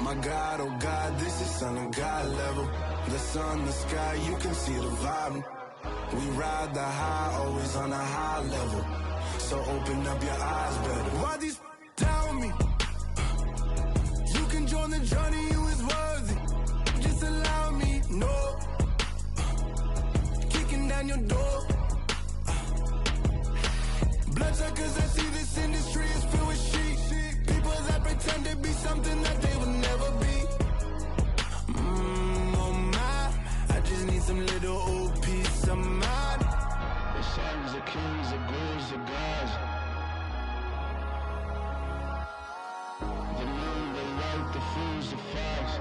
My God, oh God, this is Son of God level. The sun, the sky, you can see the vibe. We ride the high, always on a high level. So open up your eyes better. Why these down me? You can join the journey, you is worthy. Just allow me, no. Kicking down your door. Bloodsuckers, I see this industry is filled with sheep. People that pretend to be something that they will never be. Oh my, I just need some little old peace of mind. The sons of kings, the gurus, the gods. The moon, the light, the fools, the facts.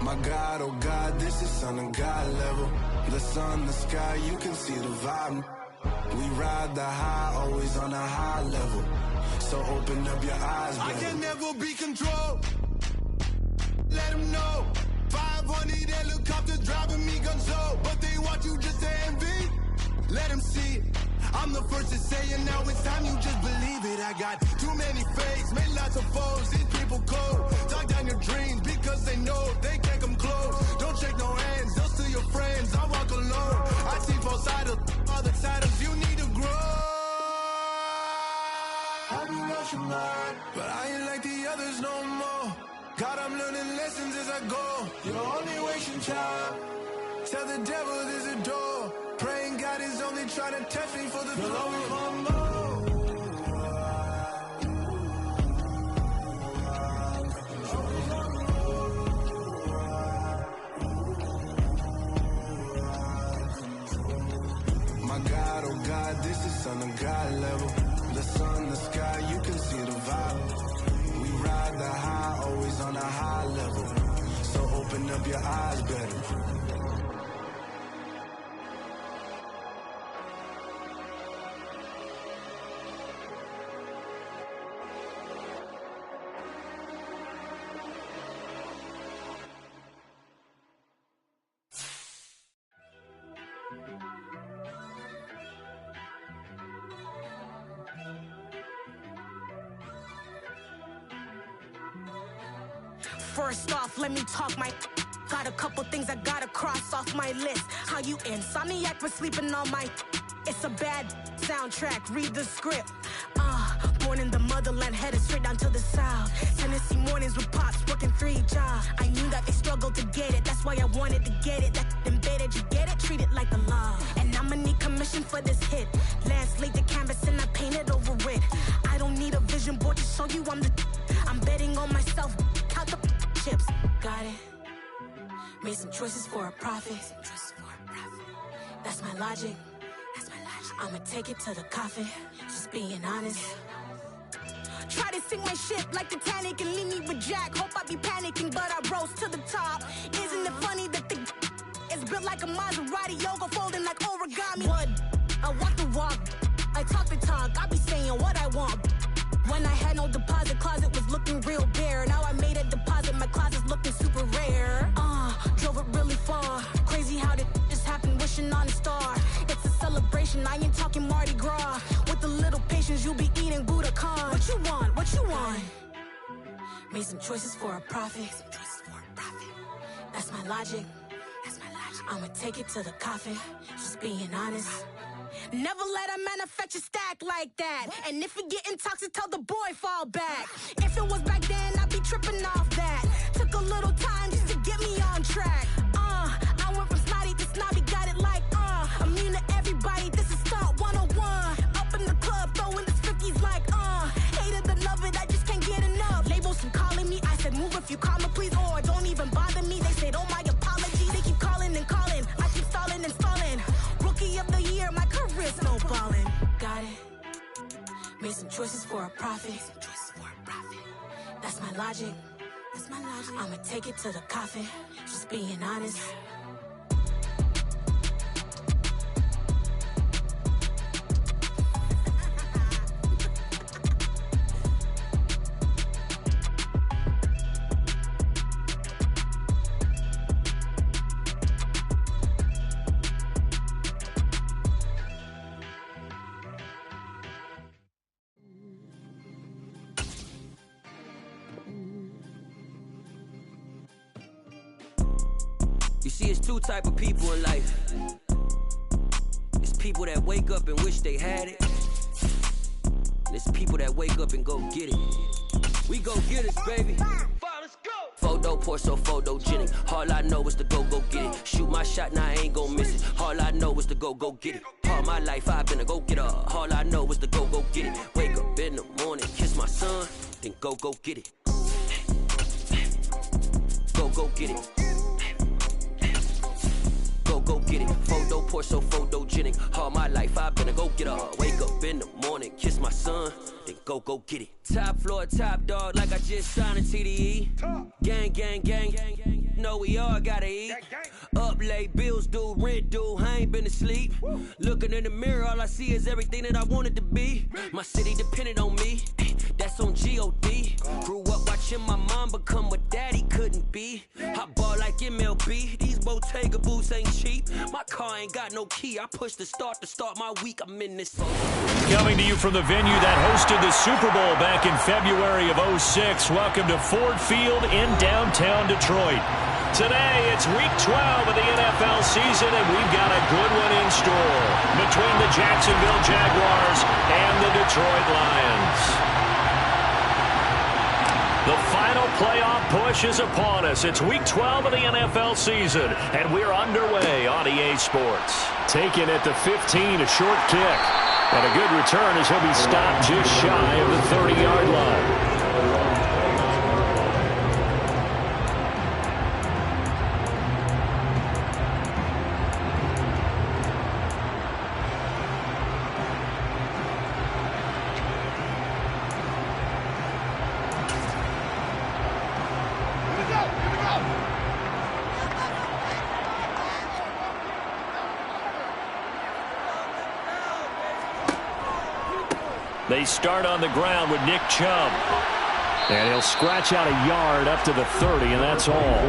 My God, oh God, this is Son of God level. The sun, the sky, you can see the vibe. We ride the high, always on a high level. So open up your eyes, baby. I can never be controlled. Let them know. 500 helicopters driving me gonzo. But they want you just to envy. Let them see it. I'm the first to say it, now it's time you just believe it. I got too many fakes, made lots of foes. These people cold. Talk down your dreams because they know they can't come close. Don't shake no hands, those to your friends. I walk alone. I see both sides of other titles. You need to grow. Have you lost your mind? But I ain't like the others no more. God, I'm learning lessons as I go. You're only wasting time. Tell the devil there's a door. Praying God is only trying to test me for the glory for more. My God, oh God, this is Son of God level. The sun, the sky, you can see the vibe. We ride the high, always on a high level. So open up your eyes better. First off, let me talk my. Got a couple things I gotta cross off my list. How you insomniac for sleeping on my. It's a bad soundtrack, read the script. Born in the motherland, headed straight down to the south. Tennessee mornings with pops, working 3 jobs. I knew that they struggled to get it, that's why I wanted to get it. That embedded, you get it, treat it like the law. And I'ma need commission for this hit. Last laid the canvas and I painted over it. I don't need a vision board to show you I'm the. I'm betting on myself, count the chips. Got it. Made some choices for a profit. That's my logic. I'ma take it to the coffin. Just being honest. Try to sink my ship like Titanic and leave me with Jack. Hope I be panicking, but I rose to the top. Isn't it funny that the is built like a Maserati, yoga folding like origami? What? I walk the walk, I talk the talk. I be saying what I want. When I had no deposit, closet was looking real bare. Now I made a deposit, my closet's looking super rare. Drove it really far. Crazy how did just happen, wishing on a star. It's a celebration, I ain't talking Mardi Gras. With a little patience, you'll be eating Budokan. What you want? What you want? Made some choices for a profit. That's my logic. I'ma take it to the coffin. Just being honest. Never let a manufacture stack like that. And if it getting toxic, tell the boy fall back. If it was back then, I'd be tripping off that. Took a little time just to get me on track. I went from snotty to snobby, got it like immune to everybody, this is Stunt 101. Up in the club, throwing the 50s like hate it or love it, I just can't get enough. Labels keep calling me, I said move if you call me please, or don't even bother me. They said oh my apologies, they keep calling and calling. I keep stalling and stalling. Rookie of the year, my career snowballing. Got it. Made some choices for a profit. That's my logic. I'ma take it to the coffin. Just being honest. You see, it's two type of people in life. It's people that wake up and wish they had it. And it's people that wake up and go get it. We go get it, baby. Let's go. Photo pour so photogenic. All I know is to go get it. Shoot my shot, now I ain't gon' miss it. All I know is to go get it. All my life I've been a go-getter. All I know is to go get it. Wake up in the morning, kiss my son, then go get it. Go get it. Go get it. Photo pour so photogenic. All my life I've been a go-getter. Wake up in the morning, kiss my son, then go get it. Top floor, top dog, like I just signed a TDE. Gang. Know we all gotta eat. Up late, bills due, rent due, I ain't been asleep. Looking in the mirror, all I see is everything that I wanted to be. My city depended on me, that's on G.O.D. Grew up watching my mom become what daddy couldn't be. I ball like MLB, these Bottega boots ain't cheap. My car ain't got no key, I push the start to start my week, I'm in this. Coming to you from the venue that hosted the Super Bowl back in February of '06, welcome to Ford Field in downtown Detroit. Today, it's Week 12 of the NFL season, and we've got a good one in store between the Jacksonville Jaguars and the Detroit Lions. The final playoff push is upon us. It's Week 12 of the NFL season, and we're underway on EA Sports. Taken at the 15, a short kick. And a good return as he'll be stopped just shy of the 30-yard line. They start on the ground with Nick Chubb. And he'll scratch out a yard up to the 30, and that's all.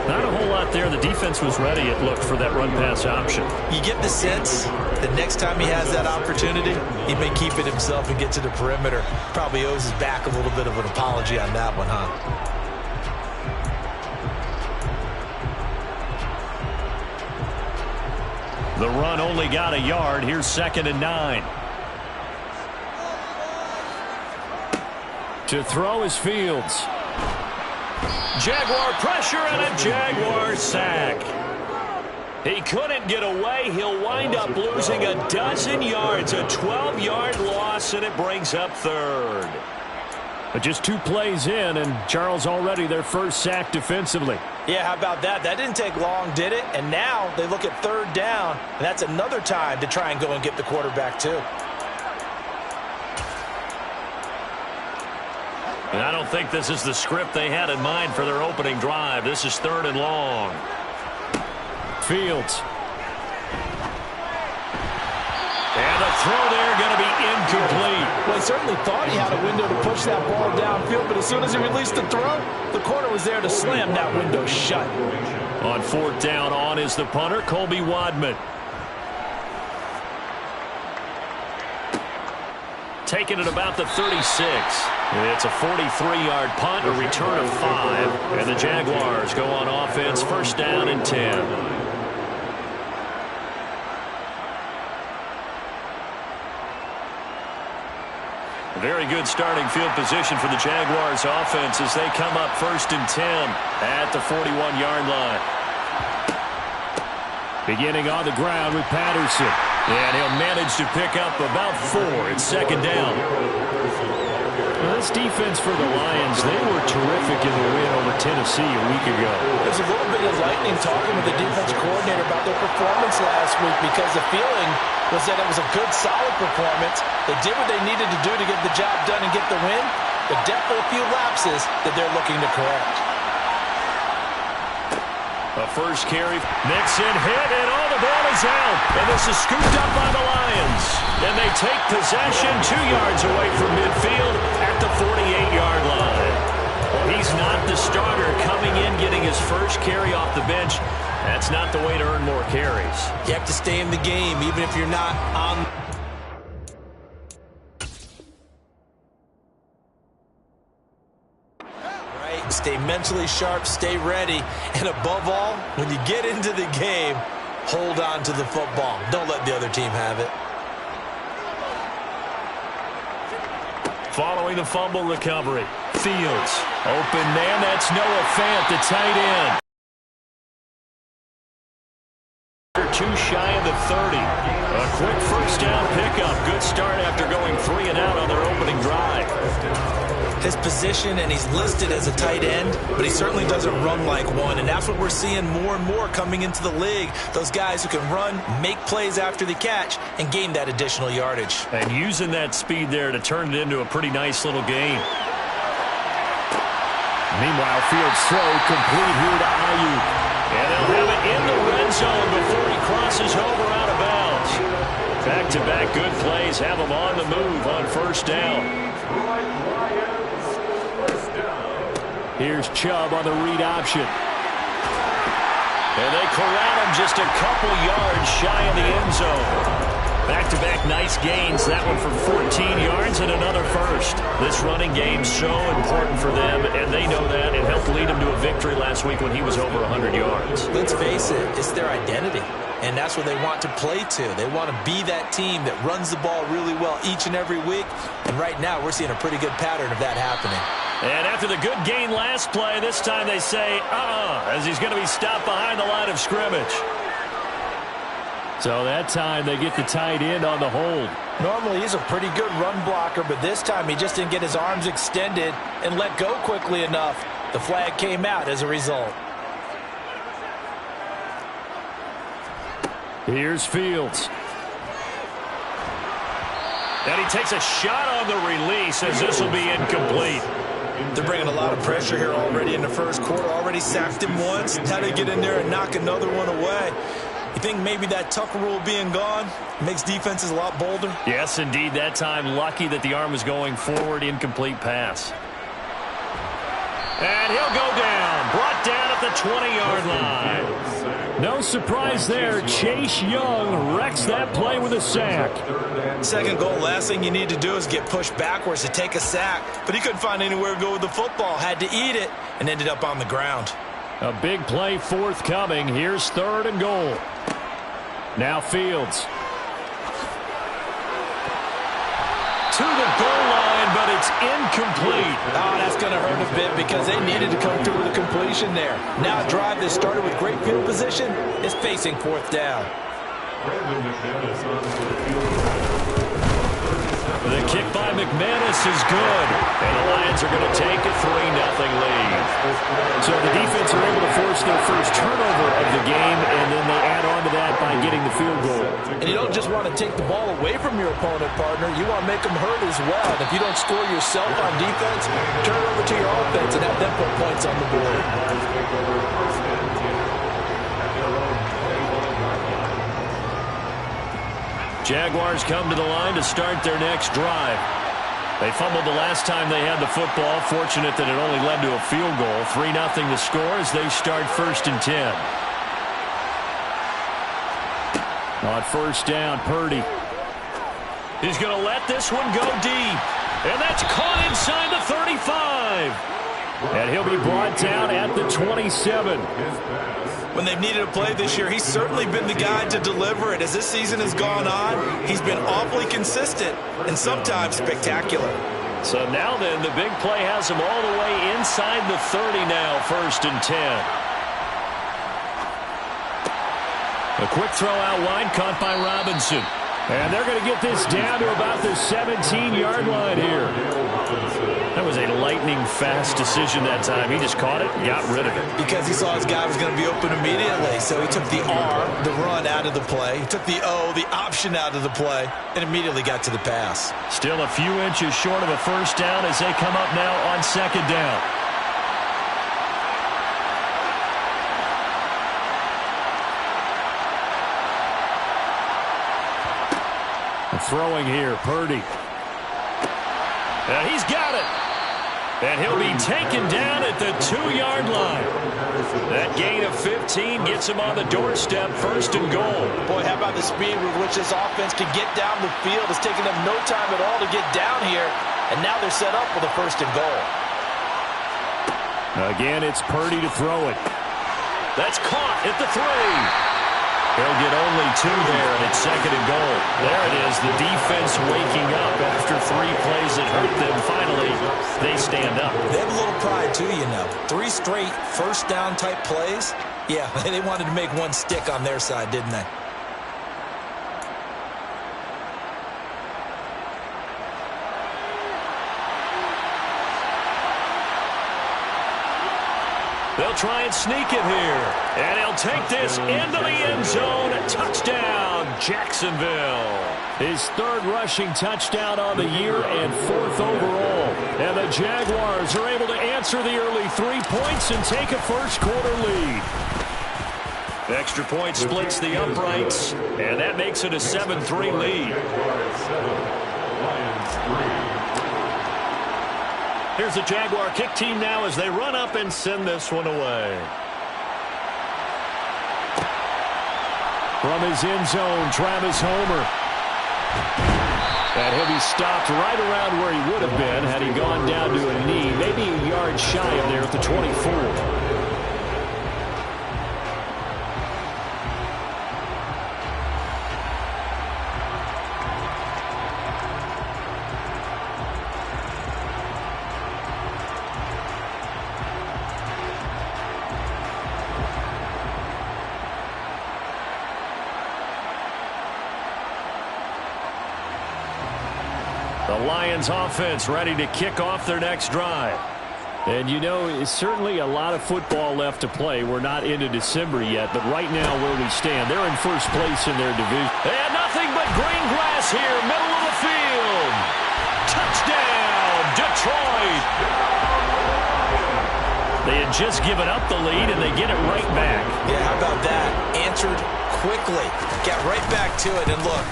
Not a whole lot there. The defense was ready, it looked, for that run-pass option. You get the sense that next time he has that opportunity, he may keep it himself and get to the perimeter. Probably owes his back a little bit of an apology on that one, huh? The run only got a yard. Here's 2nd and 9. To throw is Fields. Jaguar pressure and a Jaguar sack. He couldn't get away. He'll wind up losing a dozen yards. A 12-yard loss, and it brings up 3rd. But just 2 plays in, and Charles already their first sack defensively. Yeah, how about that? That didn't take long, did it? And now they look at 3rd down, and that's another time to try and go and get the quarterback too. And I don't think this is the script they had in mind for their opening drive. This is 3rd and long. Fields. And the throw there going to be incomplete. Well, he certainly thought he had a window to push that ball downfield, but as soon as he released the throw, the corner was there to slam that window shut. On 4th down, on is the punter, Colby Wadman. Taking it about the 36. It's a 43-yard punt, a return of 5, and the Jaguars go on offense, 1st down and 10. Very good starting field position for the Jaguars offense as they come up 1st and 10 at the 41-yard line. Beginning on the ground with Patterson. And he'll manage to pick up about 4. It's 2nd down. Well, this defense for the Lions, they were terrific in the win over Tennessee a week ago. There's a little bit of lightning talking with the defense coordinator about their performance last week because the feeling was that it was a good, solid performance. They did what they needed to do to get the job done and get the win, but definitely a few lapses that they're looking to correct. A first carry. Mixon hit, and all the ball is out. And this is scooped up by the Lions. And they take possession 2 yards away from midfield at the 48-yard line. Well, he's not the starter coming in, getting his first carry off the bench. That's not the way to earn more carries. You have to stay in the game, even if you're not on. Right? stay mentally sharp, stay ready, and above all, when you get into the game, hold on to the football. Don't let the other team have it. Following the fumble recovery, Fields. Open man, that's Noah Fant, the tight end. Too shy of the 30. A quick first down pickup. Good start after going 3 and out on their opening drive. His position, and he's listed as a tight end, but he certainly doesn't run like one, and that's what we're seeing more and more coming into the league. Those guys who can run, make plays after the catch, and gain that additional yardage. And using that speed there to turn it into a pretty nice little game. Meanwhile, Fields throw complete here to Ayuk. And they'll have it in the red zone before he crosses over out of bounds. Back-to-back good plays have him on the move on first down. Here's Chubb on the read option. And they corral him just a couple yards shy of the end zone. Back-to-back nice gains. That one for 14 yards and another first. This running game's so important for them, and they know that. It helped lead them to a victory last week when he was over 100 yards. Let's face it, it's their identity, and that's what they want to play to. They want to be that team that runs the ball really well each and every week, and right now we're seeing a pretty good pattern of that happening. And after the good gain last play, this time they say, as he's going to be stopped behind the line of scrimmage. So that time they get the tight end on the hold. Normally he's a pretty good run blocker, but this time he just didn't get his arms extended and let go quickly enough. The flag came out as a result. Here's Fields. And he takes a shot on the release as this will be incomplete. They're bringing a lot of pressure here already in the first quarter. Already sacked him once. Now they get in there and knock another one away. You think maybe that Tucker rule being gone makes defenses a lot bolder? Yes, indeed. That time, lucky that the arm was going forward. Incomplete pass. And he'll go down. Brought down at the 20-yard line. No surprise there. Chase Young wrecks that play with a sack. Second goal, last thing you need to do is get pushed backwards to take a sack. But he couldn't find anywhere to go with the football. Had to eat it and ended up on the ground. A big play forthcoming. Here's 3rd and goal. Now Fields. To the goal line, but it's incomplete. Oh, that's going to hurt a bit because they needed to come through with a completion there. Now a drive that started with great field position is facing 4th down. The kick by McManus is good. And the Lions are going to take a 3-0 lead. So the defense are able to force their first turnover of the game, and then they add on to that by getting the field goal. And you don't just want to take the ball away from your opponent, partner. You want to make them hurt as well. And if you don't score yourself on defense, turn it over to your offense and have them put points on the board. Jaguars come to the line to start their next drive. They fumbled the last time they had the football. Fortunate that it only led to a field goal. 3-0 the score as they start 1st and 10. On first down, Purdy. He's going to let this one go deep. And that's caught inside the 35. And he'll be brought down at the 27. When they've needed a play this year, he's certainly been the guy to deliver it. As this season has gone on, he's been awfully consistent and sometimes spectacular. So now then, the big play has him all the way inside the 30 now, 1st and 10. A quick throw out wide, caught by Robinson. And they're going to get this down to about the 17-yard line here. That was a lightning-fast decision that time. He just caught it and got rid of it. Because he saw his guy was going to be open immediately. So he took the R, the run, out of the play. He took the O, the option, out of the play, and immediately got to the pass. Still a few inches short of a first down as they come up now on 2nd down. Throwing here, Purdy. And he's got it. And he'll be taken down at the 2-yard line. That gain of 15 gets him on the doorstep, 1st and goal. Boy, how about the speed with which this offense can get down the field? It's taken them no time at all to get down here. And now they're set up with a 1st and goal. Again, it's Purdy to throw it. That's caught at the 3. He'll get only 2 there, and it's 2nd and goal. There it is, the defense waking up after 3 plays that hurt them. Finally, they stand up. They have a little pride, too, you know. 3 straight first-down type plays. Yeah, they wanted to make one stick on their side, didn't they? They'll try and sneak it here. And he'll take this into the end zone. Touchdown, Jacksonville. His 3rd rushing touchdown on the year and 4th overall. And the Jaguars are able to answer the early 3 points and take a first-quarter lead. Extra point splits the uprights, and that makes it a 7-3 lead. Here's the Jaguar kick team now as they run up and send this one away. From his end zone, Travis Homer. And he'll be stopped right around where he would have been had he gone down to a knee, maybe a yard shy of there at the 24. The Lions offense ready to kick off their next drive. And you know, it's certainly a lot of football left to play. We're not into December yet, but right now where we stand, they're in first place in their division. And nothing but green grass here, middle of the field. Touchdown, Detroit. They had just given up the lead, and they get it right back. Yeah, how about that? Answered quickly. Got right back to it, and look.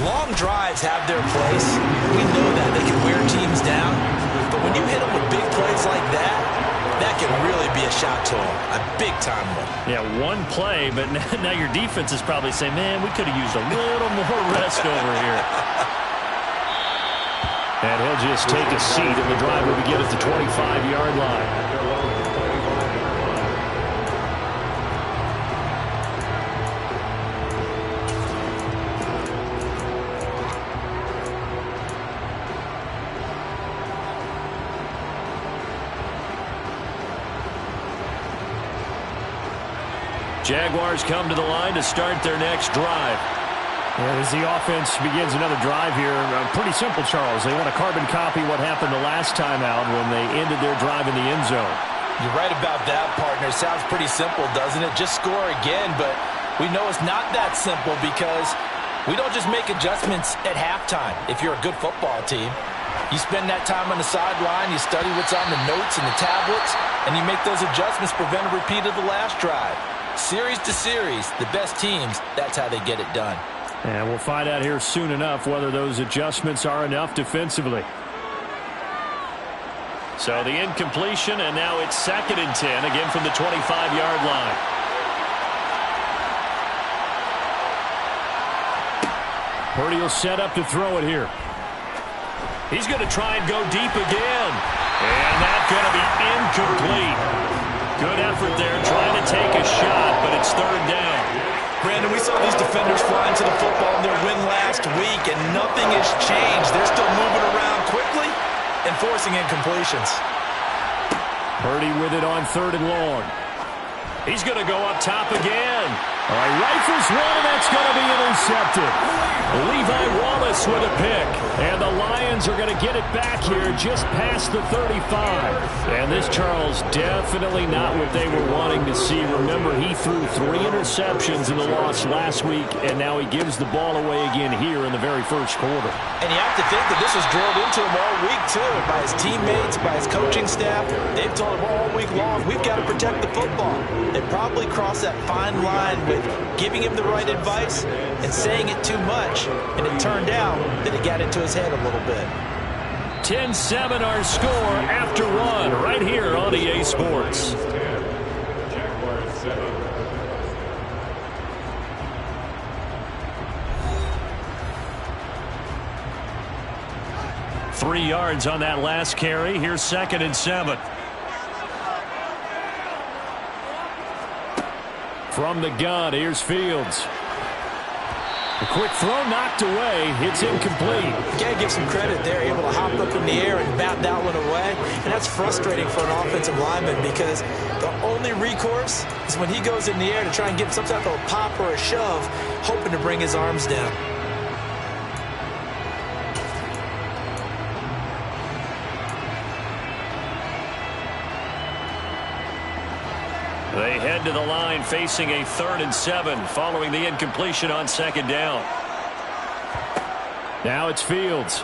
Long drives have their place. We know that. They can wear teams down. But when you hit them with big plays like that, that can really be a shot to them. A big-time one. Yeah, one play, but now your defense is probably saying, man, we could have used a little more rest over here. And he'll just take a seat, and the drive will begin at the 25-yard line. Jaguars come to the line to start their next drive. As the offense begins another drive here, pretty simple, Charles. They want to carbon copy what happened the last time out when they ended their drive in the end zone. You're right about that, partner. Sounds pretty simple, doesn't it? Just score again, but we know it's not that simple because we don't just make adjustments at halftime if you're a good football team. You spend that time on the sideline, you study what's on the notes and the tablets, and you make those adjustments, prevent a repeat of the last drive. Series to series, the best teams, that's how they get it done. And we'll find out here soon enough whether those adjustments are enough defensively. So the incompletion, and now it's 2nd and 10, again from the 25-yard line. Purdy will set up to throw it here. He's going to try and go deep again. And that's going to be incomplete. Good effort there, trying to take a shot, but it's 3rd down. Brandon, we saw these defenders fly into the football in their win last week, and nothing has changed. They're still moving around quickly and forcing incompletions. Purdy with it on 3rd and long. He's going to go up top again. All right, rifles one, and that's going to be intercepted. Levi Wallace with a pick. And the Lions are going to get it back here just past the 35. And this, Charles, definitely not what they were wanting to see. Remember, he threw 3 interceptions in the loss last week, and now he gives the ball away again here in the very first quarter. And you have to think that this was drilled into him all week, too, by his teammates, by his coaching staff. They've told him all week long, we've got to protect the football. They probably crossed that fine line with giving him the right advice and saying it too much. And it turned out that it got into his head a little bit. 10-7 our score after 1 right here on EA Sports. "3 yards on that last carry. Here's 2nd and 7. From the gun, here's Fields. A quick throw knocked away. It's incomplete. You got to give some credit there. Able to hop up in the air and bat that one away. And that's frustrating for an offensive lineman because the only recourse is when he goes in the air to try and get some type of a pop or a shove, hoping to bring his arms down. They head to the line facing a 3rd and 7 following the incompletion on 2nd down. Now it's Fields.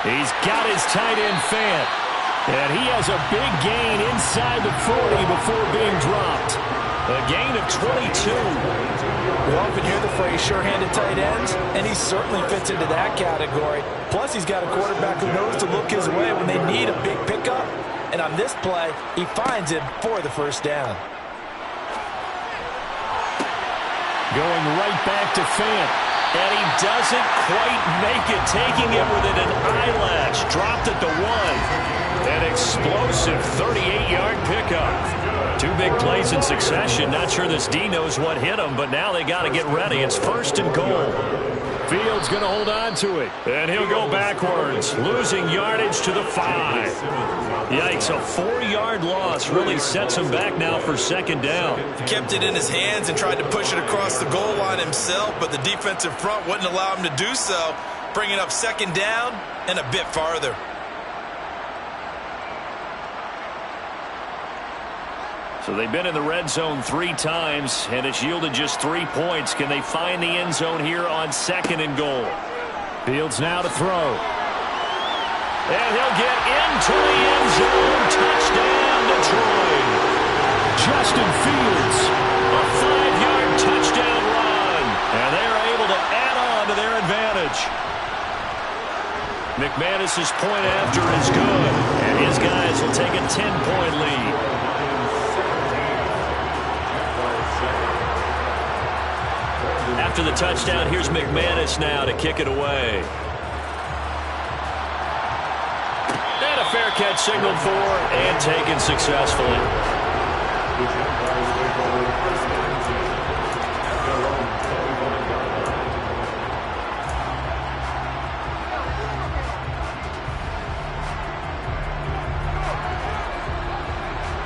He's got his tight end Fant. And he has a big gain inside the 40 before being dropped. A gain of 22. We often hear the phrase sure-handed tight ends, and he certainly fits into that category. Plus, he's got a quarterback who knows to look his way when they need a big pickup. And on this play, he finds him for the 1st down. Going right back to Fant. And he doesn't quite make it, taking it within an eyelash. Dropped at the 1. An explosive 38-yard pickup. 2 big plays in succession. Not sure this D knows what hit him, but now they got to get ready. It's 1st and goal. Fields going to hold on to it. And he'll go backwards, losing yardage to the 5. Yikes, a 4-yard loss really sets him back now for 2nd down. He kept it in his hands and tried to push it across the goal line himself, but the defensive front wouldn't allow him to do so, bringing up 2nd down and a bit farther. So they've been in the red zone 3 times, and it's yielded just 3 points. Can they find the end zone here on 2nd and goal? Fields now to throw. And he'll get into the end zone. Touchdown, Detroit. Justin Fields, a 5-yard touchdown run. And they're able to add on to their advantage. McManus's point after is good, and his guys will take a 10-point lead. After the touchdown, here's McManus now to kick it away. And a fair catch signaled for and taken successfully.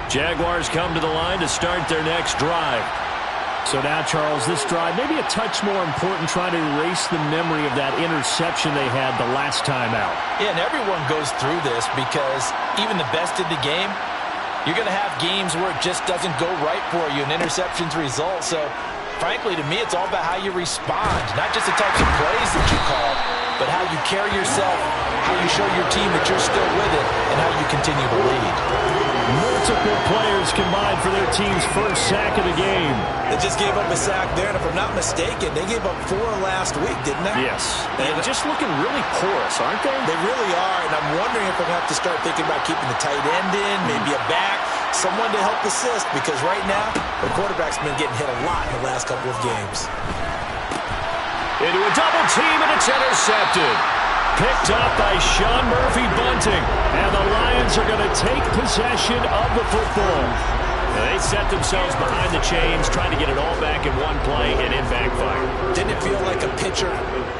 Jaguars come to the line to start their next drive. So now, Charles, this drive maybe a touch more important, trying to erase the memory of that interception they had the last time out. Yeah, and everyone goes through this because even the best in the game, you're going to have games where it just doesn't go right for you and interceptions result. So, frankly, to me, it's all about how you respond, not just the types of plays that you call, but how you carry yourself, how you show your team that you're still with it, and how you continue to lead. Multiple players combined for their team's first sack of the game. They just gave up a sack there, and if I'm not mistaken, they gave up 4 last week, didn't they? Yes. And just looking really porous, aren't they? They really are, and I'm wondering if I'm going to have to start thinking about keeping the tight end in, maybe a back, someone to help assist, because right now, the quarterback's been getting hit a lot in the last couple of games. Into a double team, and it's intercepted. Picked up by Sean Murphy-Bunting. And the Lions are going to take possession of the football. And they set themselves behind the chains, trying to get it all back in one play, and it backfired. Didn't it feel like a pitcher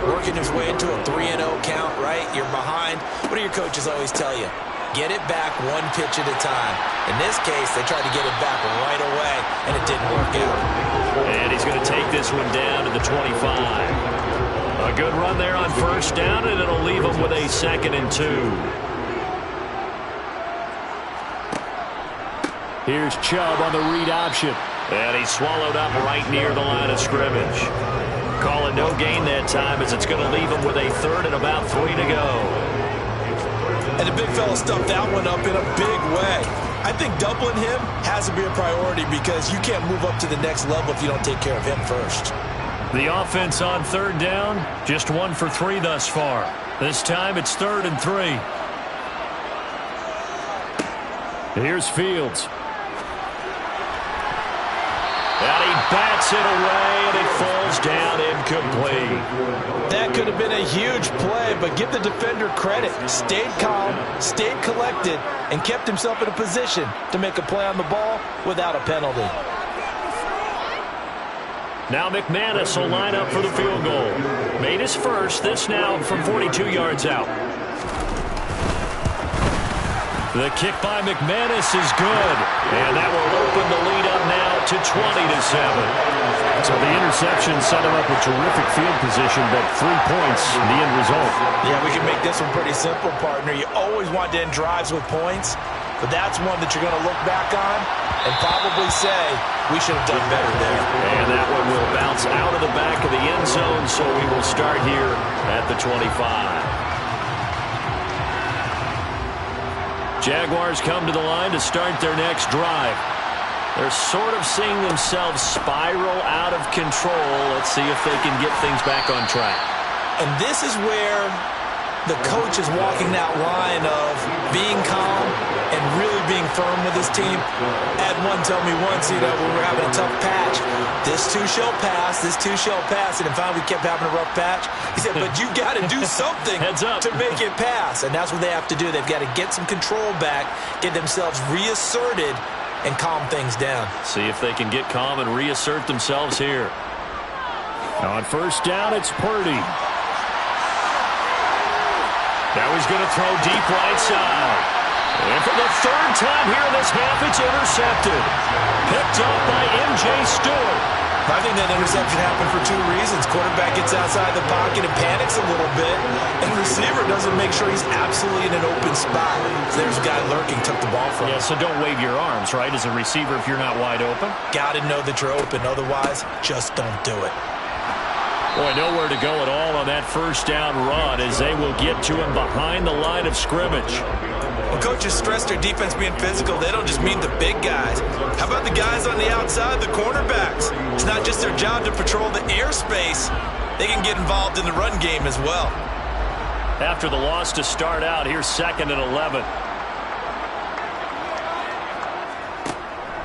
working his way into a 3-0 count, right? You're behind. What do your coaches always tell you? Get it back 1 pitch at a time. In this case, they tried to get it back right away, and it didn't work out. And he's going to take this one down to the 25. A good run there on 1st down, and it'll leave him with a 2nd and 2. Here's Chubb on the read option. And he's swallowed up right near the line of scrimmage. Calling no gain that time as it's going to leave him with a 3rd and about 3 to go. And the big fella stuffed that one up in a big way. I think doubling him has to be a priority because you can't move up to the next level if you don't take care of him first. The offense on 3rd down, just 1 for 3 thus far. This time it's 3rd and 3. Here's Fields. And he bats it away, and it falls down incomplete. That could have been a huge play, but give the defender credit. Stayed calm, stayed collected, and kept himself in a position to make a play on the ball without a penalty. Now McManus will line up for the field goal. Made his first, this now from 42 yards out. The kick by McManus is good, and that will open the lead up now to 20-7. So the interception set him up with terrific field position, but 3 points, the end result. Yeah, we can make this one pretty simple, partner. You always want to end drives with points, but that's one that you're going to look back on and probably say, we should have done better there. And that one will bounce out of the back of the end zone, so we will start here at the 25. Jaguars come to the line to start their next drive. They're sort of seeing themselves spiral out of control. Let's see if they can get things back on track. And this is where the coach is walking that line of being calm and really being firm with his team. Had one tell me once, when we were having a tough patch, this too shall pass, this too shall pass, and then finally we kept having a rough patch. He said, but you got to do something to make it pass, and that's what they have to do. They've got to get some control back, get themselves reasserted, and calm things down. See if they can get calm and reassert themselves here. Now on first down, it's Purdy. Now he's going to throw deep right side. And for the third time here in this half, it's intercepted. Picked up by M.J. Stewart. I think that interception happened for 2 reasons. Quarterback gets outside the pocket and panics a little bit, and receiver doesn't make sure he's absolutely in an open spot. So there's a guy lurking, took the ball from him. Yeah, so don't wave your arms, right, as a receiver if you're not wide open. Got to know that you're open. Otherwise, just don't do it. Boy, nowhere to go at all on that first down run as they will get to him behind the line of scrimmage. When coaches stress their defense being physical, they don't just mean the big guys. How about the guys on the outside, the cornerbacks? It's not just their job to patrol the airspace. They can get involved in the run game as well. After the loss to start out, here's 2nd and 11.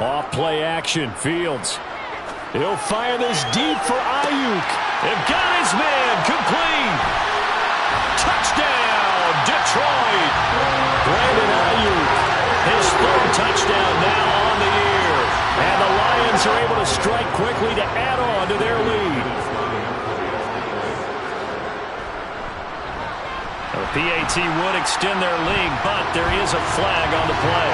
Off play action, Fields. He'll fire this deep for Ayuk. They've got his man complete. Touchdown, Detroit. Brandon Ayuk. His 3rd touchdown now on the year. And the Lions are able to strike quickly to add on to their lead. Now the PAT would extend their lead, but there is a flag on the play.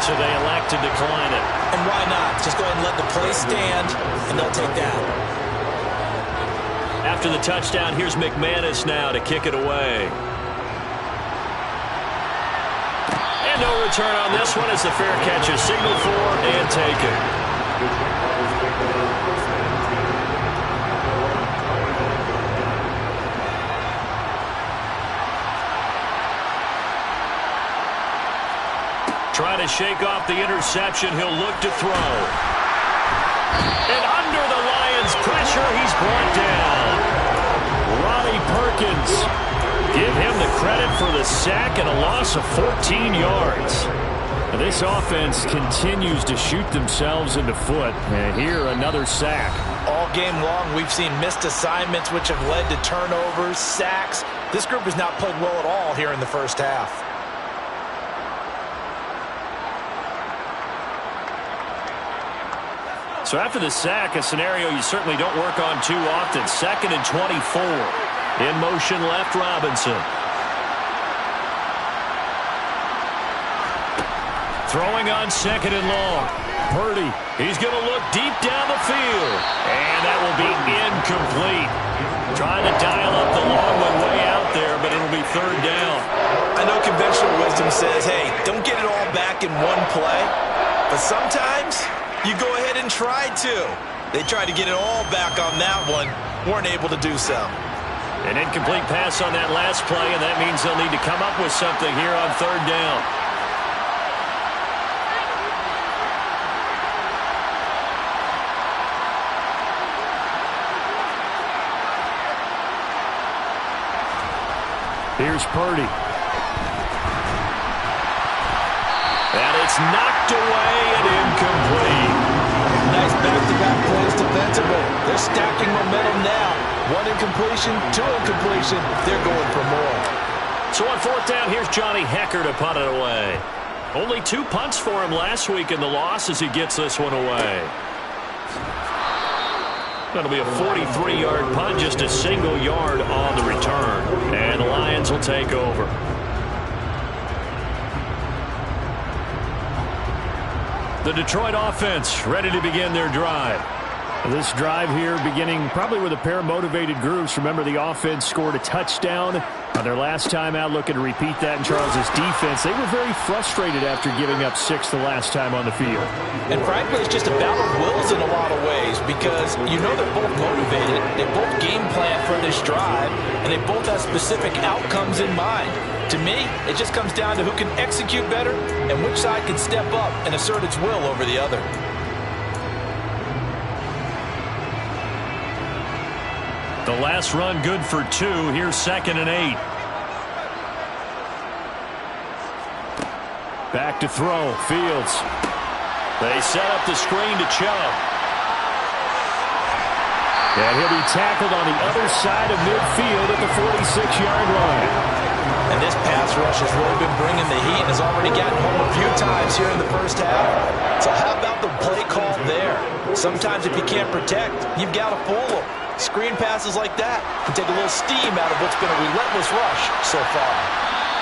So they elect to decline it. And why not? Just go ahead and let the play stand, and they'll take that. After the touchdown, here's McManus now to kick it away. And no return on this one as the fair catch is signaled for and taken. Trying to shake off the interception, he'll look to throw. And under the Lions' pressure, he's brought down. Ronnie Perkins. Give him the credit for the sack and a loss of 14 yards. Now this offense continues to shoot themselves in the foot. And here, another sack. All game long, we've seen missed assignments, which have led to turnovers, sacks. This group has not played well at all here in the first half. So after the sack, a scenario you certainly don't work on too often. 2nd and 24. In motion left, Robinson. Throwing on 2nd and long. Purdy, he's going to look deep down the field. And that will be incomplete. Trying to dial up the long one way out there, but it'll be 3rd down. I know conventional wisdom says, hey, don't get it all back in one play. But sometimes you go ahead and try to. They tried to get it all back on that one. Weren't able to do so. An incomplete pass on that last play, and that means they'll need to come up with something here on 3rd down. Here's Purdy. And it's knocked away and incomplete. Nice back to back plays defensively. They're stacking momentum now. 1 incompletion, 2 incompletion. They're going for more. So on 4th down, here's Johnny Hekker to punt it away. Only 2 punts for him last week in the loss as he gets this one away. That'll be a 43-yard punt, just a single yard on the return. And the Lions will take over. The Detroit offense ready to begin their drive. This drive here beginning probably with a pair of motivated groups. Remember, the offense scored a touchdown on their last time out. Looking to repeat that in Charles' defense. They were very frustrated after giving up 6 the last time on the field. And frankly, it's just a battle of wills in a lot of ways because you know they're both motivated. They both game plan for this drive, and they both have specific outcomes in mind. To me, it just comes down to who can execute better and which side can step up and assert its will over the other. The last run good for 2. Here's 2nd and 8. Back to throw. Fields. They set up the screen to Chubb. And he'll be tackled on the other side of midfield at the 46-yard line. And this pass rush has really been bringing the heat and has already gotten home a few times here in the first half. So how about the play call there? Sometimes if you can't protect, you've got to fool them. Screen passes like that can take a little steam out of what's been a relentless rush so far.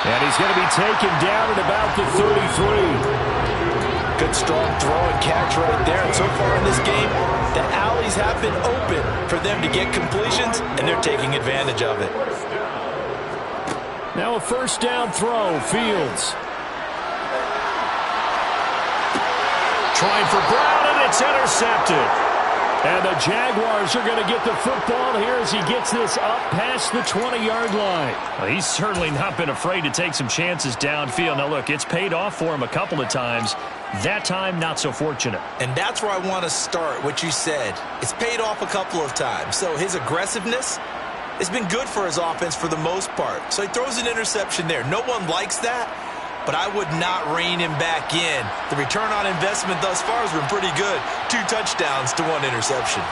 And he's going to be taken down at about the 33. Good strong throw and catch right there. And so far in this game, the alleys have been open for them to get completions, and they're taking advantage of it. Now a 1st down throw. Fields. Trying for Brown, and it's intercepted. And the Jaguars are going to get the football here as he gets this up past the 20-yard line. Well, he's certainly not been afraid to take some chances downfield. Now, look, it's paid off for him a couple of times. That time, not so fortunate. And that's where I want to start, what you said. It's paid off a couple of times. So his aggressiveness has been good for his offense for the most part. So he throws an interception there. No one likes that, but I would not rein him back in. The return on investment thus far has been pretty good. 2 touchdowns to 1 interception.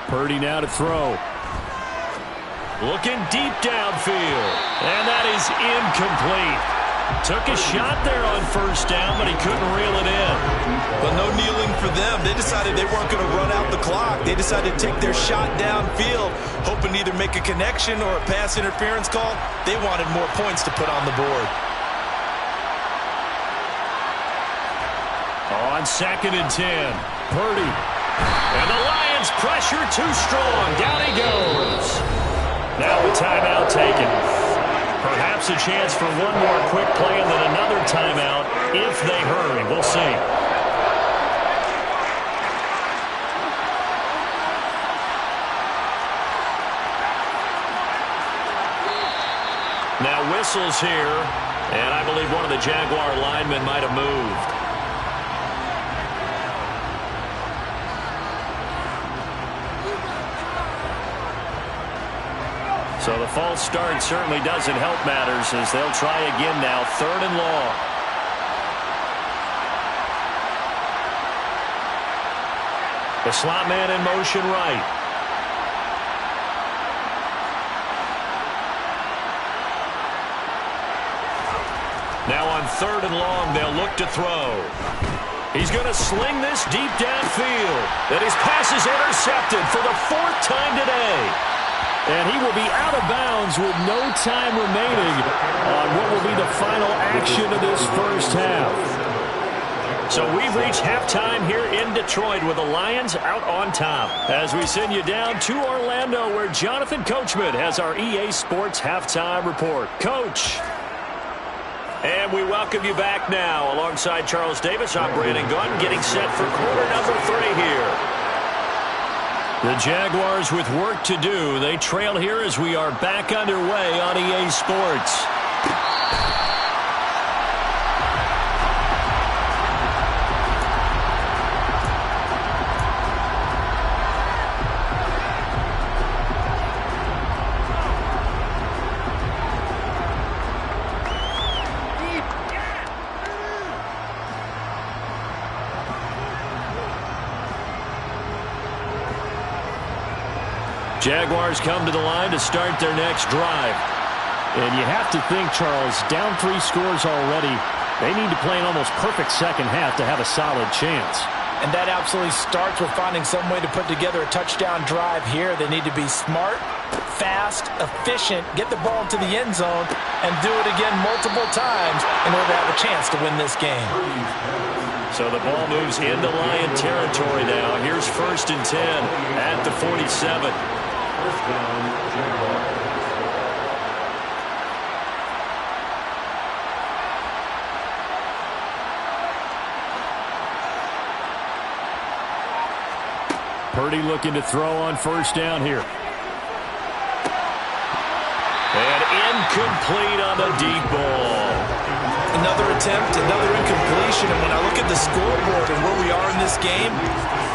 Purdy now to throw. Looking deep downfield. And that is incomplete. Took a shot there on 1st down, but he couldn't reel it in. But no kneeling for them. They decided they weren't going to run out the clock. They decided to take their shot downfield, hoping to either make a connection or a pass interference call. They wanted more points to put on the board. On 2nd and 10, Purdy. And the Lions pressure too strong. Down he goes. Now a timeout taken. Perhaps a chance for one more quick play and then another timeout if they hurry. We'll see. Now whistles here, and I believe one of the Jaguar linemen might have moved. So the false start certainly doesn't help matters as they'll try again now, 3rd and long. The slot man in motion right. Now on 3rd and long, they'll look to throw. He's going to sling this deep downfield. And his pass is intercepted for the 4th time today. And he will be out of bounds with no time remaining on what will be the final action of this first half. So we've reached halftime here in Detroit with the Lions out on top. As we send you down to Orlando where Jonathan Coachman has our EA Sports Halftime Report. Coach. And we welcome you back now. Alongside Charles Davis, I'm Brandon Gunn getting set for quarter number 3 here. The Jaguars with work to do. They trail here as we are back underway on EA Sports. Jaguars come to the line to start their next drive. And you have to think, Charles, down 3 scores already, they need to play an almost perfect second half to have a solid chance. And that absolutely starts with finding some way to put together a touchdown drive here. They need to be smart, fast, efficient, get the ball into the end zone, and do it again multiple times in order to have a chance to win this game. So the ball moves into Lion territory now. Here's 1st and 10 at the 47. Purdy looking to throw on 1st down here. And incomplete on the deep ball. Another attempt, another incompletion, and when I look at the scoreboard and where we are in this game,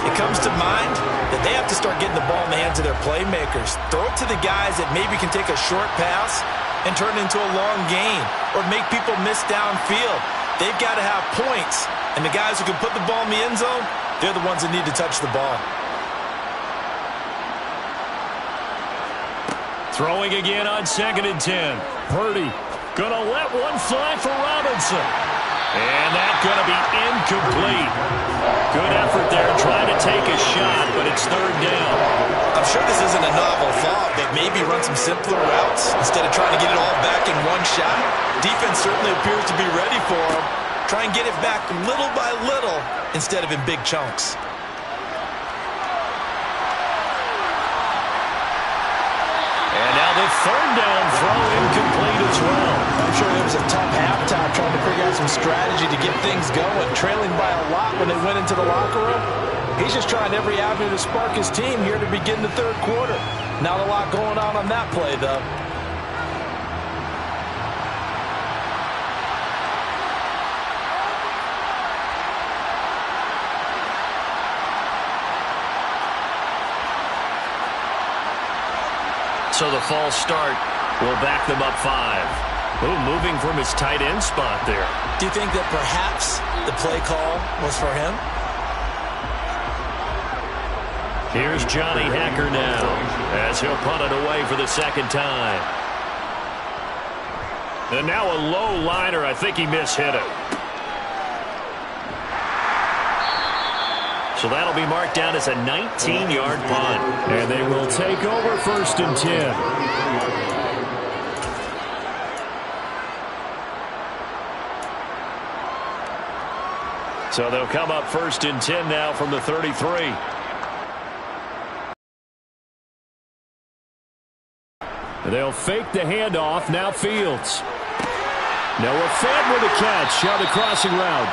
it comes to mind that they have to start getting the ball in the hands of their playmakers. Throw it to the guys that maybe can take a short pass and turn it into a long gain or make people miss downfield. They've got to have points, and the guys who can put the ball in the end zone, they're the ones that need to touch the ball. Throwing again on 2nd and 10. Purdy gonna let one fly for Robinson. And that's gonna be incomplete. Good effort there trying to take a shot, but it's 3rd down. I'm sure this isn't a novel thought, but maybe run some simpler routes instead of trying to get it all back in one shot. Defense certainly appears to be ready for him. Try and get it back little by little instead of in big chunks. And now the 3rd down throw incomplete as well. I'm sure it was a tough halftime trying to figure out some strategy to get things going. Trailing by a lot when they went into the locker room. He's just trying every avenue to spark his team here to begin the 3rd quarter. Not a lot going on that play, though. So the false start will back them up 5. Ooh, moving from his tight end spot there. Do you think that perhaps the play call was for him? Here's Johnny Hacker now as he'll punt it away for the 2nd time. And now a low liner. I think he mishit it. So that'll be marked down as a 19-yard punt. And they will take over 1st and 10. So they'll come up 1st and 10 now from the 33. They'll fake the handoff. Now Fields. Noah Fant with a catch on the crossing route.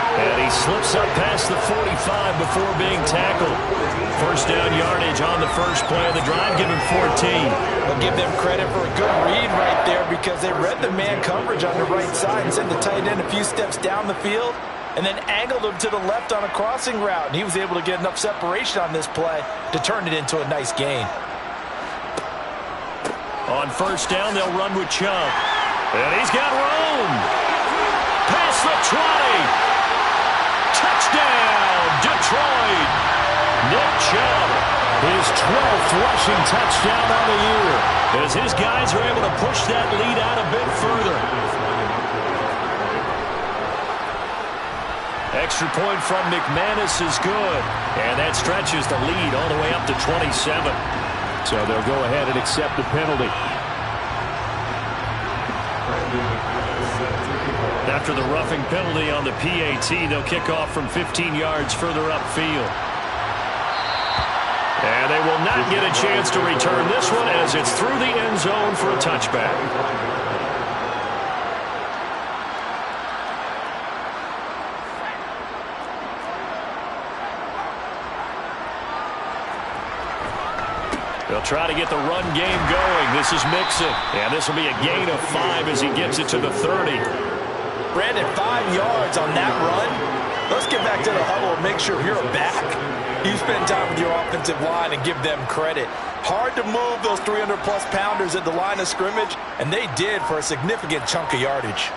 And he slips up past the 45 before being tackled. 1st down yardage on the first play of the drive. Give him 14. But give them credit for a good read right there because they read the man coverage on the right side and sent the tight end a few steps down the field and then angled him to the left on a crossing route. And he was able to get enough separation on this play to turn it into a nice gain. On 1st down, they'll run with Chubb. And he's got room. Past the 20. Touchdown, Detroit. Nick Chubb, his 12th rushing touchdown on the year, as his guys are able to push that lead out a bit further. Extra point from McManus is good, and that stretches the lead all the way up to 27. So they'll go ahead and accept the penalty. After the roughing penalty on the PAT, they'll kick off from 15 yards further upfield. And they will not get a chance to return this one as it's through the end zone for a touchback. They'll try to get the run game going. This is Mixon. And this will be a gain of 5 as he gets it to the 30. Brandon, 5 yards on that run. Let's get back to the huddle and make sure you're back. You spend time with your offensive line and give them credit. Hard to move those 300-plus pounders at the line of scrimmage, and they did for a significant chunk of yardage.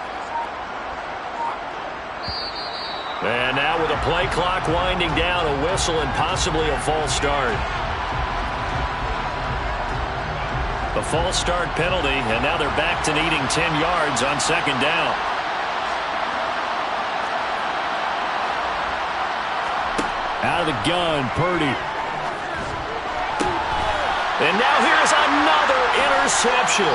And now with a play clock winding down, a whistle and possibly a false start. A false start penalty, and now they're back to needing 10 yards on second down. Out of the gun, Purdy. And now here's another interception.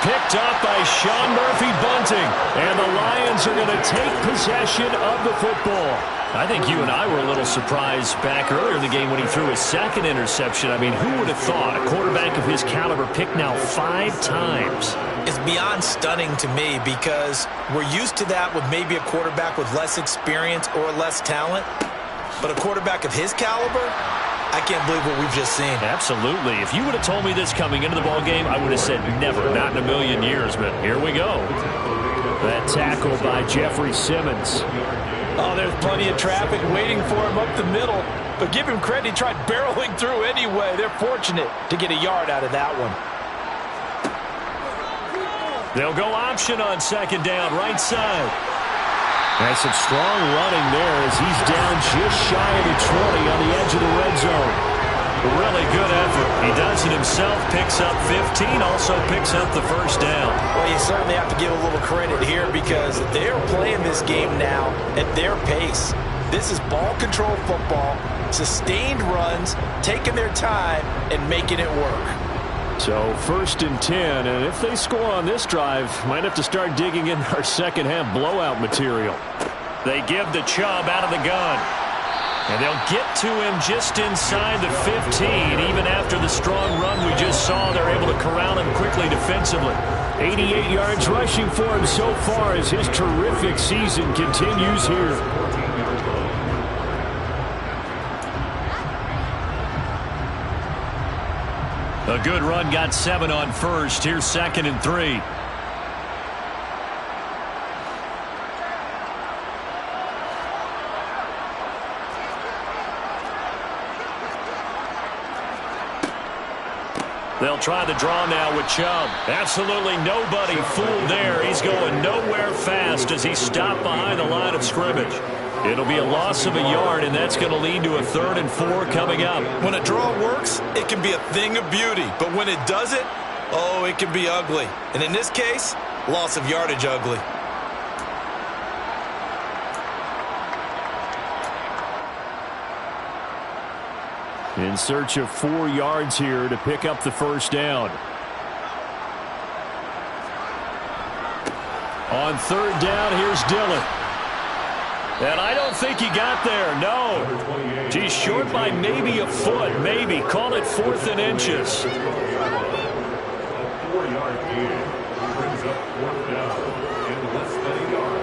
Picked up by Sean Murphy-Bunting. And the Lions are going to take possession of the football. I think you and I were a little surprised back earlier in the game when he threw his second interception. I mean, who would have thought a quarterback of his caliber picked now 5 times? It's beyond stunning to me because we're used to that with maybe a quarterback with less experience or less talent. But a quarterback of his caliber, I can't believe what we've just seen. Absolutely. If you would have told me this coming into the ballgame, I would have said never, not in a million years. But here we go. That tackle by Jeffrey Simmons. Oh, there's plenty of traffic waiting for him up the middle. But give him credit, he tried barreling through anyway. They're fortunate to get a yard out of that one. They'll go option on second down, right side. That's some strong running there as he's down just shy of the 20 on the edge of the red zone. Really good effort. He does it himself, picks up 15, also picks up the first down. Well, you certainly have to give a little credit here because they're playing this game now at their pace. This is ball control football, sustained runs, taking their time, and making it work. So 1st and 10, and if they score on this drive, might have to start digging in our second half blowout material. They give the Chubb out of the gun. And they'll get to him just inside the 15. Even after the strong run we just saw, they're able to corral him quickly defensively. 88 yards rushing for him so far as his terrific season continues here. A good run, got 7 on first. Here's 2nd and 3. They'll try the draw now with Chubb. Absolutely nobody fooled there. He's going nowhere fast as he's stopped behind the line of scrimmage. It'll be a loss of a yard, and that's going to lead to a 3rd and 4 coming up. When a draw works, it can be a thing of beauty. But when it doesn't, oh, it can be ugly. And in this case, loss of yardage ugly. In search of 4 yards here to pick up the first down. On 3rd down, here's Dillon. And I don't think he got there, no. He's short by maybe a foot, maybe. Call it 4th and inches. 4-yard gain brings up 4th down and less than a yard.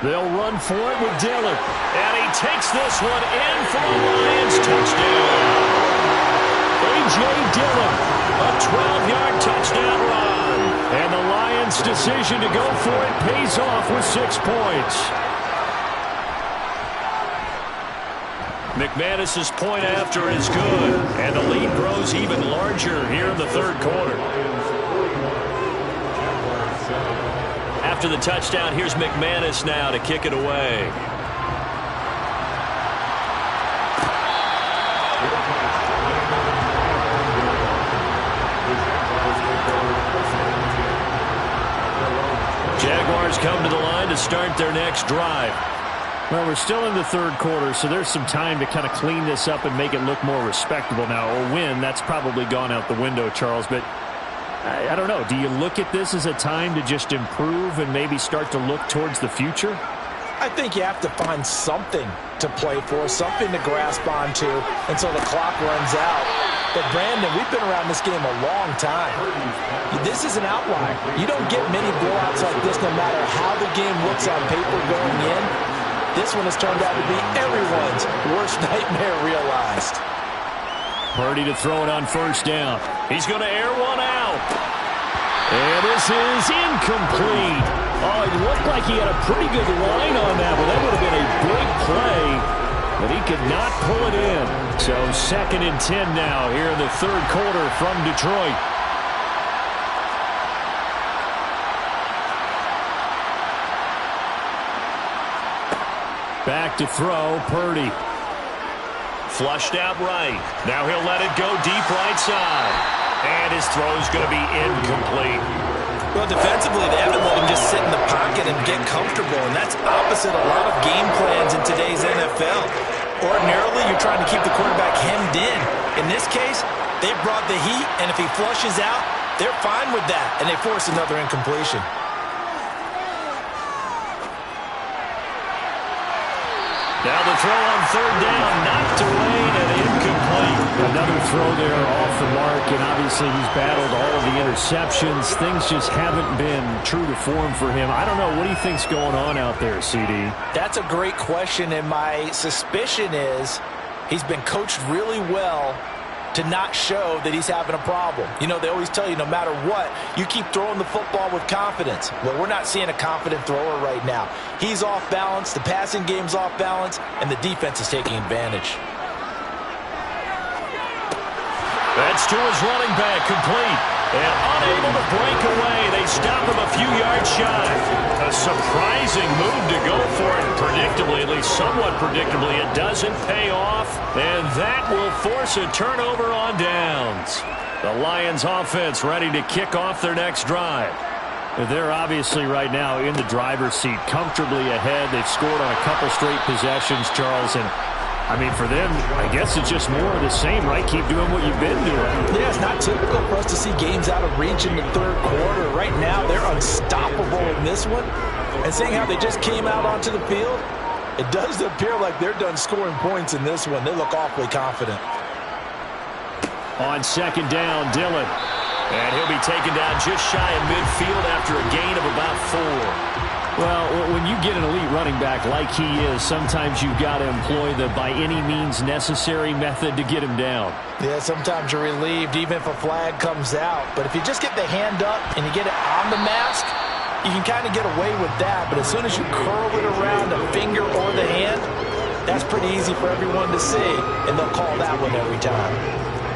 They'll run for it with Dillon. And he takes this one in for a Lions touchdown. A.J. Dillon, a 12-yard touchdown run. And the Lions' decision to go for it pays off with 6 points. McManus's point after is good. And the lead grows even larger here in the 3rd quarter. After the touchdown, here's McManus now to kick it away. Jaguars come to the line to start their next drive. Well, we're still in the 3rd quarter, so there's some time to kind of clean this up and make it look more respectable now. Or win, that's probably gone out the window, Charles, but I don't know. Do you look at this as a time to just improve and maybe start to look towards the future? I think you have to find something to play for, something to grasp onto until the clock runs out. But, Brandon, we've been around this game a long time. This is an outlier. You don't get many blowouts like this no matter how the game looks on paper going in. This one has turned out to be everyone's worst nightmare realized. Purdy to throw it on first down. He's going to air one out. And this is incomplete. Oh, it looked like he had a pretty good line on that, but that would have been a big play. But he could not pull it in. So 2nd and 10 now here in the third quarter from Detroit. Back to throw, Purdy. Flushed out right. Now he'll let it go deep right side. And his throw's going to be incomplete. Well, defensively, they haven't let him just sit in the pocket and get comfortable, and that's opposite a lot of game plans in today's NFL. Ordinarily, you're trying to keep the quarterback hemmed in. In this case, they brought the heat, and if he flushes out, they're fine with that, and they force another incompletion. Now the throw on third down, knocked away and incomplete. Another throw there off the mark, and obviously he's battled all of the interceptions. Things just haven't been true to form for him. I don't know. What do you think's going on out there, CD? That's a great question, and my suspicion is he's been coached really well to not show that he's having a problem. You know, they always tell you no matter what, you keep throwing the football with confidence. Well, we're not seeing a confident thrower right now. He's off balance, the passing game's off balance, and the defense is taking advantage. That's to his running back, complete. And unable to break away. They stop him a few yards shy. A surprising move to go for it. Predictably, at least somewhat predictably, it doesn't pay off. And that will force a turnover on downs. The Lions offense ready to kick off their next drive. They're obviously right now in the driver's seat, comfortably ahead. They've scored on a couple straight possessions, Charles, and I mean, for them, I guess it's just more of the same, right? Keep doing what you've been doing. Yeah, it's not typical for us to see games out of reach in the third quarter. Right now, they're unstoppable in this one. And seeing how they just came out onto the field, it does appear like they're done scoring points in this one. They look awfully confident. On second down, Dillon. And he'll be taken down just shy of midfield after a gain of about 4. Well, when you get an elite running back like he is, sometimes you've got to employ the by any means necessary method to get him down. Yeah, sometimes you're relieved even if a flag comes out. But if you just get the hand up and you get it on the mask, you can kind of get away with that. But as soon as you curl it around the finger or the hand, that's pretty easy for everyone to see, and they'll call that one every time.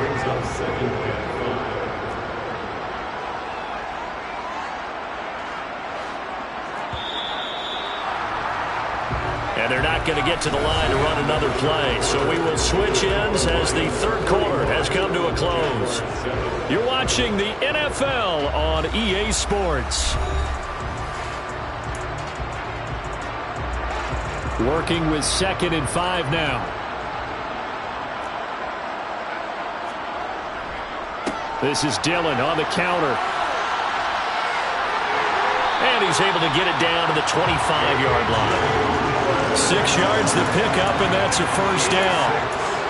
Brings up 2nd and 5. And they're not going to get to the line to run another play. So we will switch ends as the third quarter has come to a close. You're watching the NFL on EA Sports. Working with 2nd and 5 now. This is Dillon on the counter. And he's able to get it down to the 25-yard line. 6 yards to pick up, and that's a first down.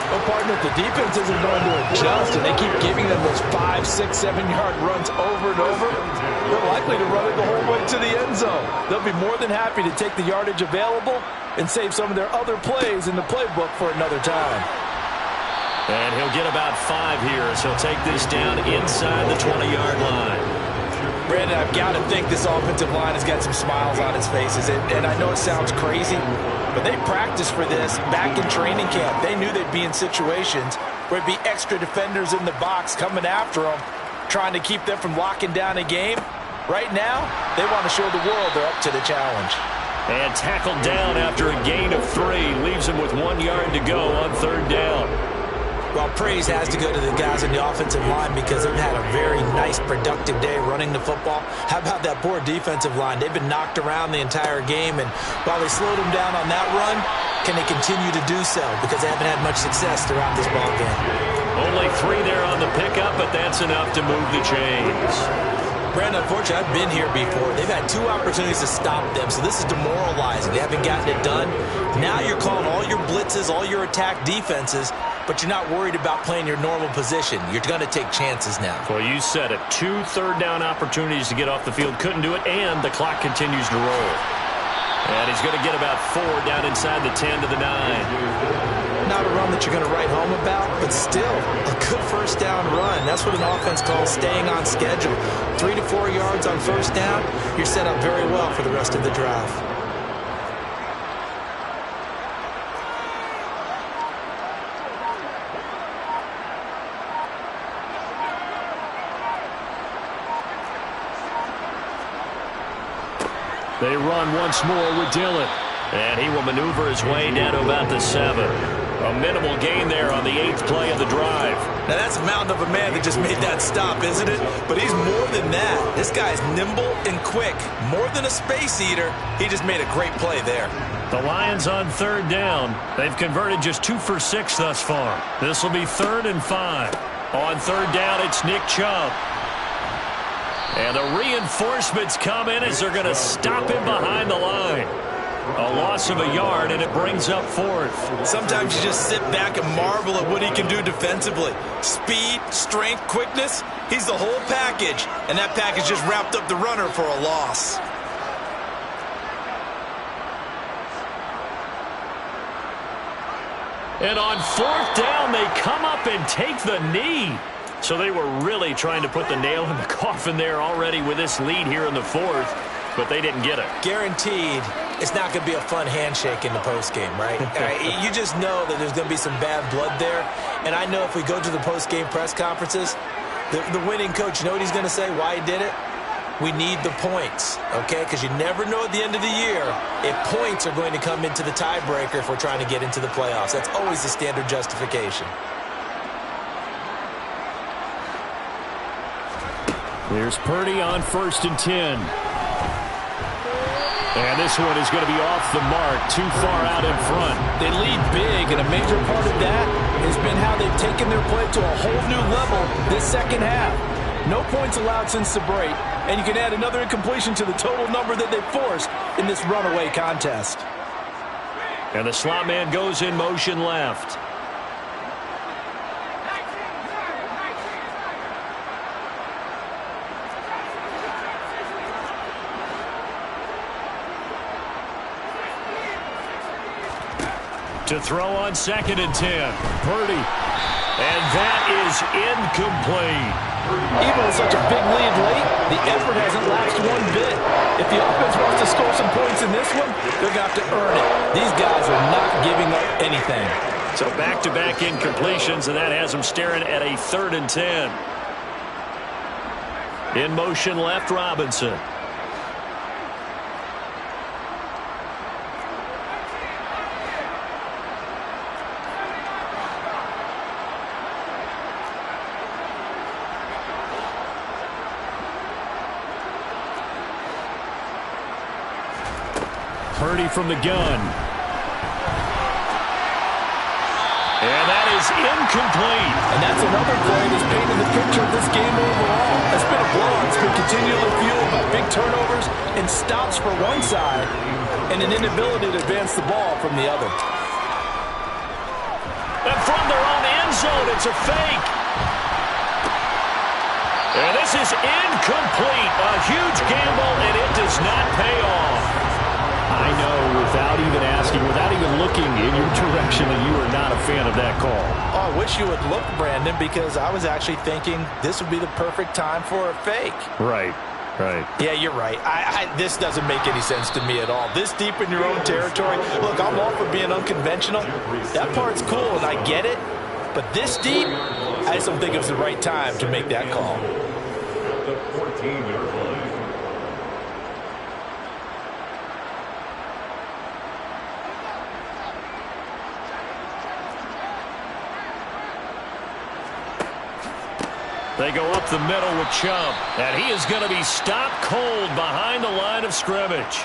Well, partner, the defense isn't going to adjust, and they keep giving them those 5, 6, 7-yard runs over and over. They're likely to run it the whole way to the end zone. They'll be more than happy to take the yardage available and save some of their other plays in the playbook for another time. And he'll get about 5 here as he'll take this down inside the 20-yard line. Brandon, I've got to think this offensive line has got some smiles on its faces. And I know it sounds crazy, but they practiced for this back in training camp. They knew they'd be in situations where it'd be extra defenders in the box coming after them, trying to keep them from locking down a game. Right now, they want to show the world they're up to the challenge. And tackled down after a gain of 3. Leaves him with 1 yard to go on third down. Well, praise has to go to the guys in the offensive line because they've had a very nice, productive day running the football. How about that poor defensive line? They've been knocked around the entire game, and while they slowed them down on that run, can they continue to do so? Because they haven't had much success throughout this ball game. Only 3 there on the pickup, but that's enough to move the chains. Brandon, unfortunately, I've been here before. They've had 2 opportunities to stop them, so this is demoralizing. They haven't gotten it done. Now you're calling all your blitzes, all your attack defenses, but you're not worried about playing your normal position. You're going to take chances now. Well, you said it. 2 third down opportunities to get off the field. Couldn't do it, and the clock continues to roll. And he's going to get about 4 down inside the 10 to the 9. Not a run that you're going to write home about, but still a good first down run. That's what an offense calls staying on schedule. 3 to 4 yards on first down, you're set up very well for the rest of the drive. They run once more with Dillon. And he will maneuver his way down to about the 7. A minimal gain there on the 8th play of the drive. Now that's a mountain of a man that just made that stop, isn't it? But he's more than that. This guy's nimble and quick. More than a space eater. He just made a great play there. The Lions on 3rd down. They've converted just 2 for 6 thus far. This will be 3rd and 5. On 3rd down, it's Nick Chubb. And the reinforcements come in as they're going to stop him behind the line. A loss of a yard, and it brings up 4th. Sometimes you just sit back and marvel at what he can do defensively. Speed, strength, quickness, he's the whole package. And that package just wrapped up the runner for a loss. And on 4th down, they come up and take the knee. So they were really trying to put the nail in the coffin there already with this lead here in the 4th, but they didn't get it. Guaranteed, it's not going to be a fun handshake in the postgame, right? You just know that there's going to be some bad blood there. And I know if we go to the postgame press conferences, the winning coach, you know what he's going to say, why he did it? We need the points, okay? Because you never know at the end of the year if points are going to come into the tiebreaker if we're trying to get into the playoffs. That's always the standard justification. Here's Purdy on 1st and 10. And this one is going to be off the mark, too far out in front. They lead big, and a major part of that has been how they've taken their play to a whole new level this second half. No points allowed since the break, and you can add another incompletion to the total number that they've forced in this runaway contest. And the slot man goes in motion left. To throw on 2nd and 10. Purdy. And that is incomplete. Even with such a big lead late, the effort hasn't lapsed one bit. If the offense wants to score some points in this one, they're going to have to earn it. These guys are not giving up anything. So back-to-back incompletions, and that has them staring at a 3rd and 10. In motion left, Robinson. Purdy from the gun. And that is incomplete. And that's another play that's painted the picture of this game overall. It's been a blowout. It's been continually fueled by big turnovers and stops for one side and an inability to advance the ball from the other. And from their own end zone, it's a fake. And this is incomplete. A huge gamble, and it does not pay off. I know, without even asking, without even looking in your direction, that you are not a fan of that call. Oh, I wish you would look, Brandon, because I was actually thinking this would be the perfect time for a fake. Right. Yeah, you're right. This doesn't make any sense to me at all. This deep in your own territory. Look, I'm all for being unconventional. That part's cool, and I get it. But this deep, I just don't think it was the right time to make that call. The 14-yard line. They go up the middle with Chubb, and he is going to be stopped cold behind the line of scrimmage.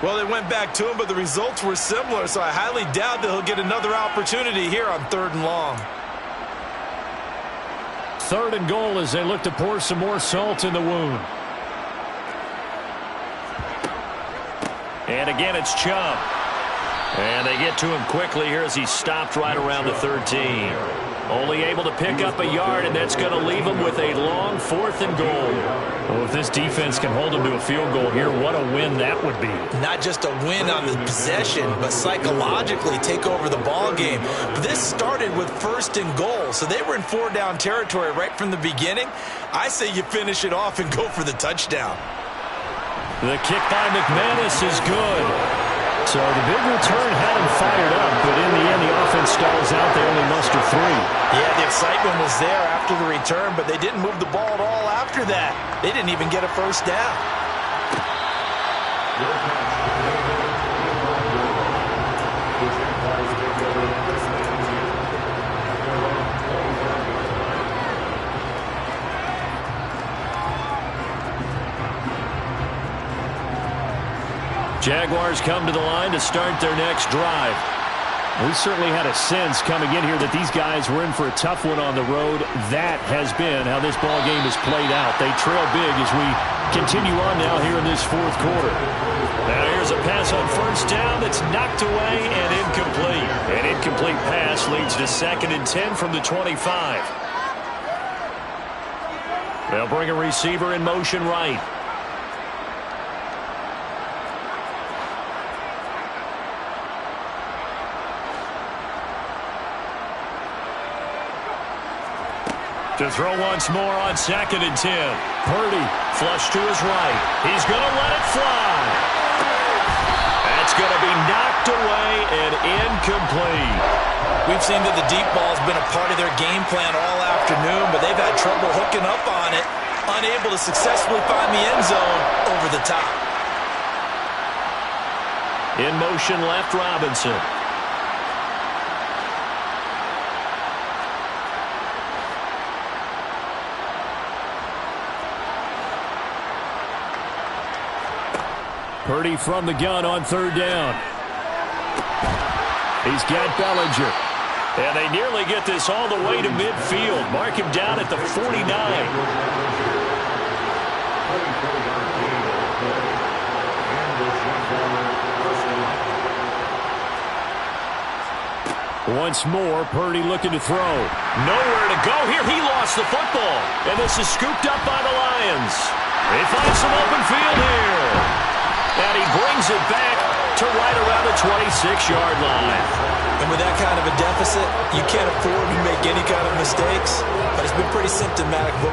Well, they went back to him, but the results were similar, so I highly doubt that he'll get another opportunity here on 3rd and long. 3rd and goal as they look to pour some more salt in the wound. And again, it's Chubb. And they get to him quickly here as he's stopped right around the 13. Only able to pick up a yard, and that's going to leave them with a long 4th and goal. Well, if this defense can hold them to a field goal here, what a win that would be. Not just a win on the possession, but psychologically take over the ball game. But this started with 1st and goal, so they were in 4-down territory right from the beginning. I say you finish it off and go for the touchdown. The kick by McManus is good. So the big return had him fired up, but in the end, the offense stalls out. They only muster 3. Yeah, the excitement was there after the return, but they didn't move the ball at all after that. They didn't even get a 1st down. Jaguars come to the line to start their next drive. We certainly had a sense coming in here that these guys were in for a tough one on the road. That has been how this ball game has played out. They trail big as we continue on now here in this 4th quarter. Now here's a pass on 1st down that's knocked away and incomplete. An incomplete pass leads to 2nd and 10 from the 25. They'll bring a receiver in motion right. To throw once more on 2nd and 10. Purdy flush to his right. He's going to let it fly. That's going to be knocked away and incomplete. We've seen that the deep ball has been a part of their game plan all afternoon, but they've had trouble hooking up on it, unable to successfully find the end zone over the top. In motion left, Robinson. Purdy from the gun on 3rd down. He's got Bellinger. And they nearly get this all the way to midfield. Mark him down at the 49. Once more, Purdy looking to throw. Nowhere to go here. He lost the football. And this is scooped up by the Lions. They find some open field here. And he brings it back to right around the 26-yard line. And with that kind of a deficit, you can't afford to make any kind of mistakes. But it's been pretty symptomatic.